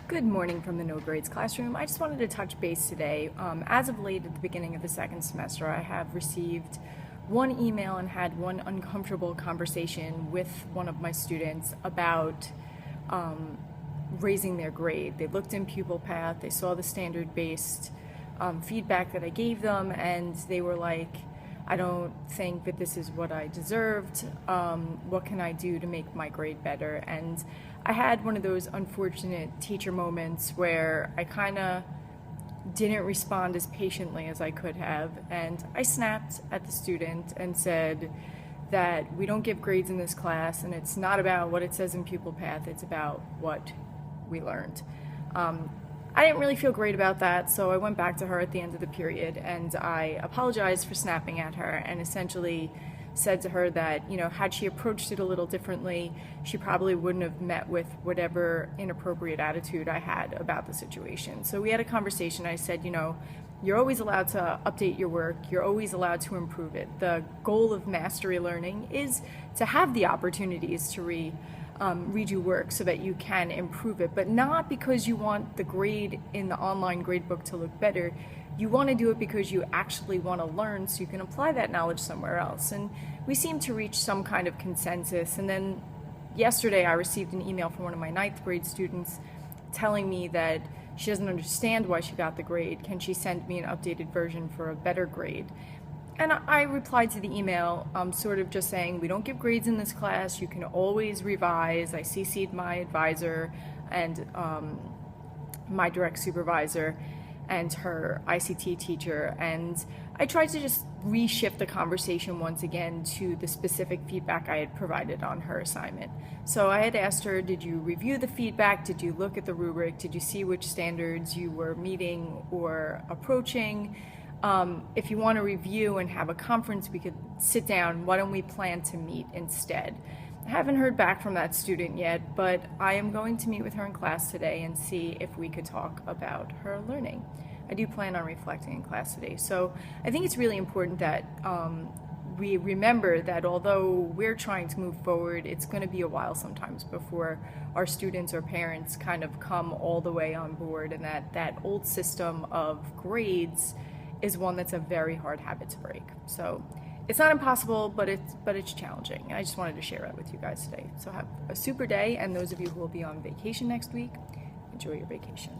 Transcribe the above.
Good morning from the No Grades classroom. I just wanted to touch base today. As of late at the beginning of the second semester, I have received one email and had one uncomfortable conversation with one of my students about raising their grade. They looked in Pupil Path, they saw the standard-based feedback that I gave them, and they were like, I don't think that this is what I deserved. What can I do to make my grade better? And I had one of those unfortunate teacher moments where I kind of didn't respond as patiently as I could have, and I snapped at the student and said that we don't give grades in this class, and it's not about what it says in Pupil Path, it's about what we learned. I didn't really feel great about that, so I went back to her at the end of the period and I apologized for snapping at her and essentially said to her that, had she approached it a little differently, she probably wouldn't have met with whatever inappropriate attitude I had about the situation. So we had a conversation. I said, you're always allowed to update your work. You're always allowed to improve it. The goal of mastery learning is to have the opportunities to read your work so that you can improve it, but not because you want the grade in the online gradebook to look better. You want to do it because you actually want to learn so you can apply that knowledge somewhere else. And we seem to reach some kind of consensus. And then yesterday I received an email from one of my 9th grade students telling me that she doesn't understand why she got the grade. Can she send me an updated version for a better grade? And I replied to the email sort of just saying, we don't give grades in this class, you can always revise. I CC'd my advisor and my direct supervisor and her ICT teacher, and I tried to just reshift the conversation once again to the specific feedback I had provided on her assignment. So I had asked her, did you review the feedback? Did you look at the rubric? Did you see which standards you were meeting or approaching? If you want to review and have a conference, we could sit down. Why don't we plan to meet instead? I haven't heard back from that student yet, but I am going to meet with her in class today and see if we could talk about her learning. I do plan on reflecting in class today. So I think it's really important that we remember that although we're trying to move forward, it's going to be a while sometimes before our students or parents kind of come all the way on board, and that old system of grades is one that's a very hard habit to break. So it's not impossible, but it's challenging. I just wanted to share that with you guys today. So have a super day, and those of you who will be on vacation next week, enjoy your vacation.